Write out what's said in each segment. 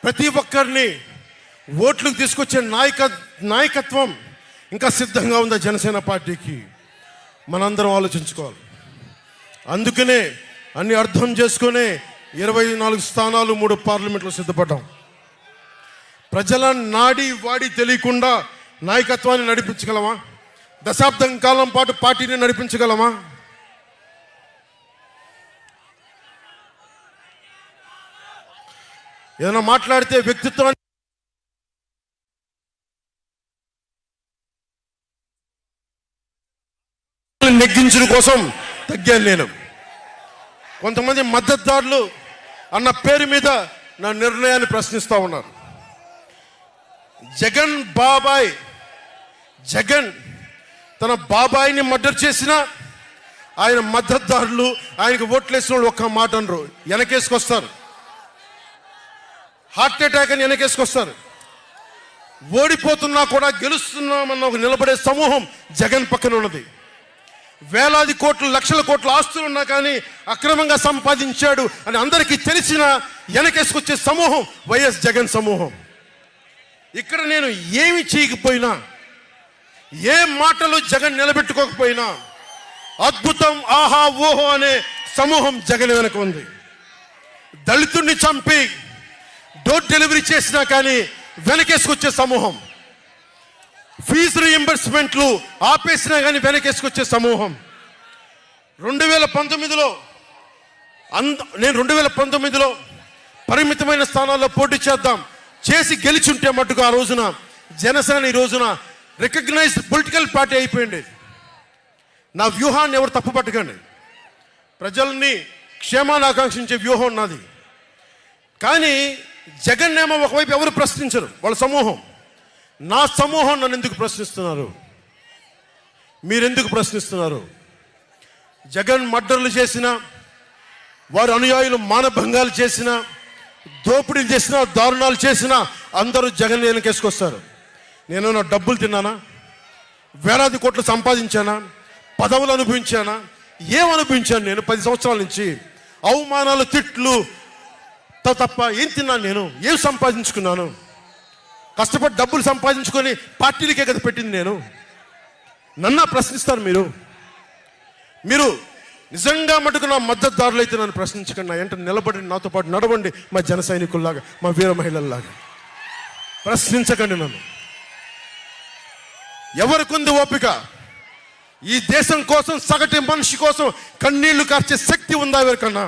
ప్రతి ఒక్కరిని ఓట్లకు తీసుకొచ్చే నాయకత్వం ఇంకా సిద్ధంగా ఉందా జనసేన పార్టీకి? మనందరం ఆలోచించుకోవాలి. అందుకనే అన్ని అర్థం చేసుకునే 24 స్థానాలు 3 పార్లమెంట్లో సిద్ధపడ్డాం. ప్రజల నాడి వాడి తెలియకుండా నాయకత్వాన్ని నడిపించగలమా? దశాబ్దం కాలం పాటు పార్టీని నడిపించగలమా? ఏదైనా మాట్లాడితే వ్యక్తిత్వాన్ని నెగ్గించడం కోసం తగ్గాను నేను. కొంతమంది మద్దతుదారులు అన్న పేరు మీద నా నిర్ణయాన్ని ప్రశ్నిస్తూ ఉన్నారు. జగన్ తన బాబాయిని మర్డర్ చేసిన ఆయన మద్దతుదారులు ఆయనకు ఓట్లేసిన వాళ్ళు ఒక్క మాట అనరు, వెనకేసుకొస్తారు. హార్ట్ అటాక్ అని వెనకేసుకొస్తారు. ఓడిపోతున్నా కూడా గెలుస్తున్నామన్న ఒక నిలబడే సమూహం జగన్ పక్కన ఉన్నది. వేలాది కోట్లు లక్షల కోట్ల ఆస్తులు ఉన్నా కానీ అక్రమంగా సంపాదించాడు అని అందరికీ తెలిసిన వెనకేసుకొచ్చే సమూహం వైఎస్ జగన్ సమూహం. ఇక్కడ నేను ఏమి చేయకపోయినా, ఏ మాటలు జగన్ నిలబెట్టుకోకపోయినా అద్భుతం ఆహా ఓహో అనే సమూహం జగన్ వెనక ఉంది. దళితుడిని చంపి డోర్ డెలివరీ చేసినా కానీ వెనకేసుకొచ్చే సమూహం, ఫీజు రీయింబర్స్మెంట్లు ఆపేసినా కానీ వెనకేసుకొచ్చే సమూహం. 2019లో నేను 2019లో పరిమితమైన స్థానాల్లో పోటీ చేసి గెలిచుంటే మట్టుకు ఆ రోజున జనసేన ఈ రోజున రికగ్నైజ్డ్ పొలిటికల్ పార్టీ అయిపోయింది. నా వ్యూహాన్ని ఎవరు తప్పుపట్టకండి. ప్రజల్ని క్షేమాన్ని ఆకాంక్షించే వ్యూహం నాది. కానీ జగన్ ఏమో ఒకవైపు ఎవరు ప్రశ్నించరు, వాళ్ళ సమూహం. నా సమూహం నన్ను ఎందుకు ప్రశ్నిస్తున్నారు? మీరెందుకు ప్రశ్నిస్తున్నారు? జగన్ మర్డర్లు చేసిన, వారి అనుయాయులు మానభంగాలు చేసిన, దోపిడీలు చేసిన, దారుణాలు చేసిన అందరూ జగన్ వెనకేసుకొస్తారు. నేను నా డబ్బులు తిన్నానా? వేలాది కోట్లు సంపాదించానా? పదవులు అనుభవించానా? ఏం అనుభవించాను నేను 10 సంవత్సరాల నుంచి? అవమానాలు, తిట్లు తప్ప ఏం తిన్నాను నేను? ఏం సంపాదించుకున్నాను? కష్టపడి డబ్బులు సంపాదించుకొని పార్టీలకే కదా పెట్టింది నేను. నన్ను ప్రశ్నిస్తారు మీరు నిజంగా మటుకు నా మద్దతుదారులు అయితే నన్ను ప్రశ్నించకండి. నా వెంట నిలబడి నాతో పాటు నడవండి, మా జన సైనికుల్లాగా, మా వీర మహిళల్లాగా. ప్రశ్నించకండి నన్ను. ఎవరికుంది ఓపిక? ఈ దేశం కోసం, సగటు మనిషి కోసం కన్నీళ్లు కార్చే శక్తి ఉందా ఎవరికన్నా?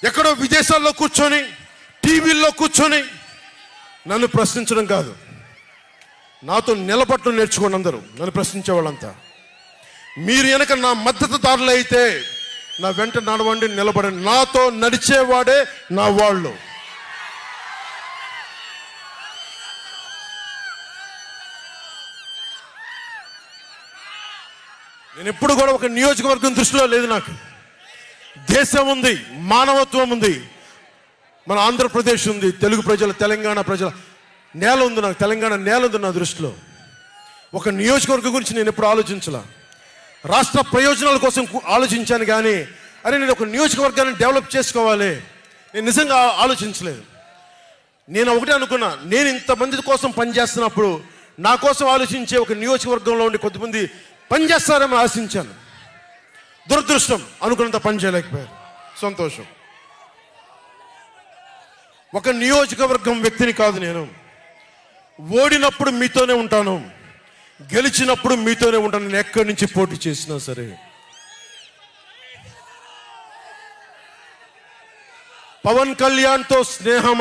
ఎక్కడో విదేశాల్లో కూర్చొని, టీవీల్లో కూర్చొని నన్ను ప్రశ్నించడం కాదు, నాతో నిలబట్టడం నేర్చుకోండి అందరూ, నన్ను ప్రశ్నించే వాళ్ళంతా. మీరు వెనక నా మద్దతుదారులు అయితే నా వెంట నడవండి, నిలబడండి. నాతో నడిచేవాడే నా వాళ్ళు. నేను ఎప్పుడు కూడా ఒక నియోజకవర్గం దృష్టిలో లేదు. నాకు దేశం ఉంది, మానవత్వం ఉంది, మన ఆంధ్రప్రదేశ్ ఉంది, తెలుగు ప్రజల, తెలంగాణ ప్రజల నేల ఉంది. నాకు తెలంగాణ నేల ఉంది నా దృష్టిలో. ఒక నియోజకవర్గం గురించి నేను ఎప్పుడు ఆలోచించలా. రాష్ట్ర ప్రయోజనాల కోసం ఆలోచించాను కానీ అరే నేను ఒక నియోజకవర్గాన్ని డెవలప్ చేసుకోవాలి నేను నిజంగా ఆలోచించలేదు. నేను ఒకటే అనుకున్నా, నేను ఇంతమంది కోసం పనిచేస్తున్నప్పుడు నా కోసం ఆలోచించే ఒక నియోజకవర్గంలో ఉండి కొద్దిమంది పనిచేస్తారని ఆశించాను. దురదృష్టం, అనుకున్నంత పని చేయలేకపోయారు. సంతోషం. ఒక నియోజకవర్గం వ్యక్తిని కాదు నేను. ఓడినప్పుడు మీతోనే ఉంటాను, గెలిచినప్పుడు మీతోనే ఉంటాను. నేను ఎక్కడి నుంచి పోటీ చేసినా సరే. పవన్ కళ్యాణ్తో స్నేహం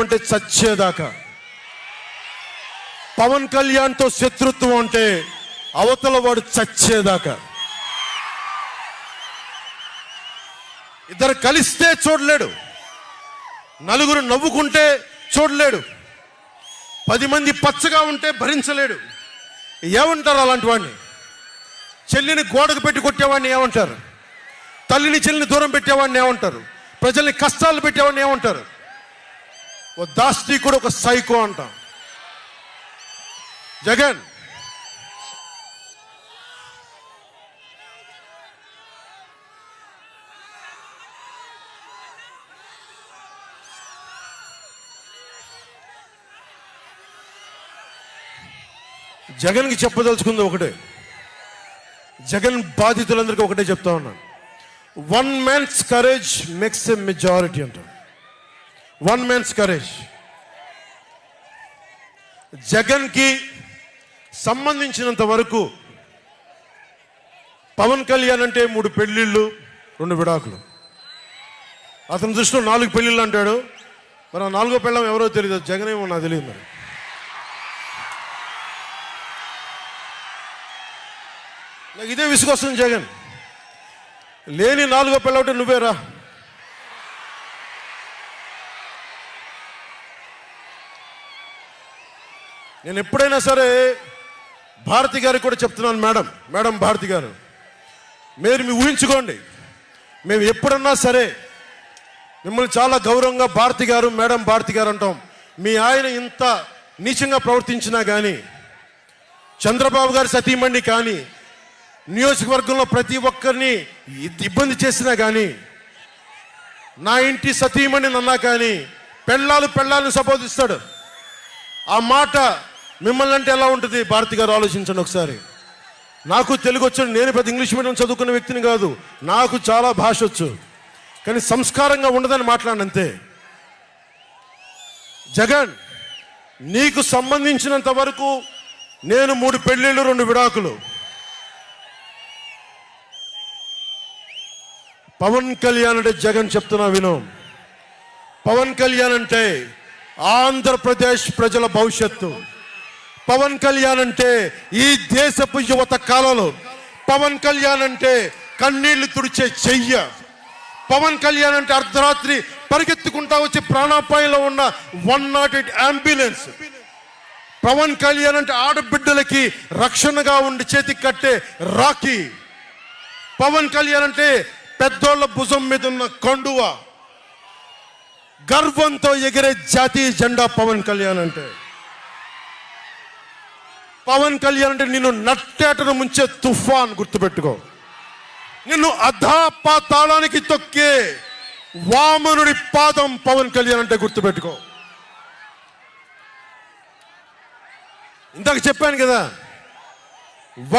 అంటే చచ్చేదాకా. పవన్ కళ్యాణ్తో శత్రుత్వం అంటే అవతల వాడు చచ్చేదాకా. ఇద్దరు కలిస్తే చూడలేడు, నలుగురు నవ్వుకుంటే చూడలేడు, 10 మంది పచ్చగా ఉంటే భరించలేడు. ఏమంటారు అలాంటి వాడిని? చెల్లిని గోడకు పెట్టి కొట్టేవాడిని ఏమంటారు? తల్లిని చెల్లిని దూరం పెట్టేవాడిని ఏమంటారు? ప్రజల్ని కష్టాలు పెట్టేవాడిని ఏమంటారు? ఓ దాష్టీకుడు, ఒక సైకో అంటాం. జగన్ జగన్కి చెప్పదలుచుకుంది ఒకటే, జగన్ బాధితులందరికీ ఒకటే చెప్తా ఉన్నాను. 1 man's courage makes a majority అంటారు. 1 man's courage. జగన్కి సంబంధించినంత వరకు పవన్ కళ్యాణ్ అంటే 3 పెళ్లిళ్ళు 2 విడాకులు. అతని దృష్టిలో 4 పెళ్లిళ్ళు అంటాడు. మరి ఆ 4వ పెళ్ళం ఎవరో తెలియదు, జగన్ ఏమో నాకు తెలియదు. మరి నాకు ఇదే విసుగొస్తుంది. జగన్ లేని 4వ పెళ్ళవుటే నువ్వేరా. నేను ఎప్పుడైనా సరే భారతి గారికి కూడా చెప్తున్నాను, మేడం భారతి గారు, మీరు ఊహించుకోండి, మేము ఎప్పుడన్నా సరే మిమ్మల్ని చాలా గౌరవంగా భారతి గారు, మేడం భారతి గారు అంటాం. మీ ఆయన ఇంత నీచంగా ప్రవర్తించినా కానీ, చంద్రబాబు గారి సతీమణి కానీ, నియోజకవర్గంలో ప్రతి ఒక్కరిని ఇబ్బంది చేసినా కానీ, నా ఇంటి సతీమణి అన్నా కానీ పెళ్ళాలను సంబోధిస్తాడు. ఆ మాట మిమ్మల్ని అంటే ఎలా ఉంటుంది భారతి గారు ఆలోచించండి ఒకసారి. నాకు తెలుగు వచ్చు, నేను పెద్ద ఇంగ్లీష్ మీడియం చదువుకున్న వ్యక్తిని కాదు, నాకు చాలా భాష వచ్చు, కానీ సంస్కారంగా ఉండదని మాట్లాడినంతే. జగన్, నీకు సంబంధించినంత వరకు నేను 3 పెళ్లిళ్ళు 2 విడాకులు. పవన్ కళ్యాణ్ అంటే జగన్ చెప్తున్నా విను, పవన్ కళ్యాణ్ అంటే ఆంధ్రప్రదేశ్ ప్రజల భవిష్యత్తు. పవన్ కళ్యాణ్ అంటే ఈ దేశపు యువత కాలంలో, పవన్ కళ్యాణ్ అంటే కన్నీళ్లు తుడిచే చెయ్య, పవన్ కళ్యాణ్ అంటే అర్ధరాత్రి పరిగెత్తుకుంటా వచ్చి ప్రాణాపాయంలో ఉన్న 108 అంబులెన్స్, పవన్ కళ్యాణ్ అంటే ఆడబిడ్డలకి రక్షణగా ఉండి చేతికి కట్టే రాఖీ, పవన్ కళ్యాణ్ అంటే పెద్దోళ్ల భుజం మీద ఉన్న కండువ, గర్వంతో ఎగిరే జాతీయ జెండా పవన్ కళ్యాణ్ అంటే. పవన్ కళ్యాణ్ అంటే నిన్ను నట్టేటను ముంచే తుఫాన్, గుర్తుపెట్టుకో. నిన్ను అధాపాతాళానికి తొక్కే వామనుడి పాదం పవన్ కళ్యాణ్ అంటే గుర్తుపెట్టుకో. ఇందాక చెప్పాను కదా,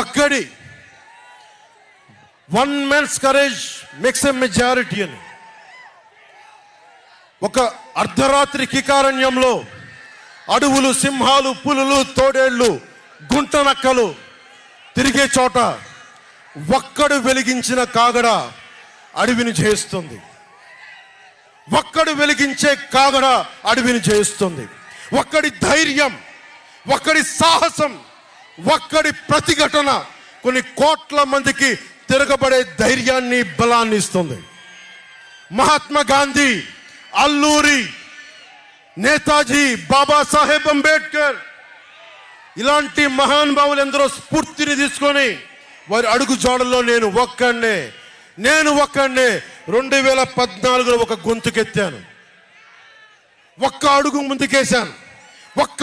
ఒక్కడి 1 man's courage makes a majority అని. ఒక అర్ధరాత్రి కికారణ్యంలో అడవులు, సింహాలు, పులులు, తోడేళ్లు, గుంటనక్కలు తిరిగే చోట ఒక్కడు వెలిగించిన కాగడ అడవిని జయిస్తుంది. ఒక్కడు వెలిగించే కాగడ అడవిని జయిస్తుంది. ఒక్కడి ధైర్యం, ఒక్కడి సాహసం, ఒక్కడి ప్రతిఘటన కొన్ని కోట్ల మందికి తిరగబడే ధైర్యాన్ని, బలాన్ని ఇస్తుంది. మహాత్మా గాంధీ, అల్లూరి, నేతాజీ, బాబాసాహెబ్ అంబేద్కర్ ఇలాంటి మహానుభావులు ఎందరో స్ఫూర్తిని తీసుకొని వారి అడుగు జాడల్లో నేను ఒక్కడే 2014లో ఒక గొంతుకెత్తాను, ఒక్క అడుగు ముందుకేశాను, ఒక్క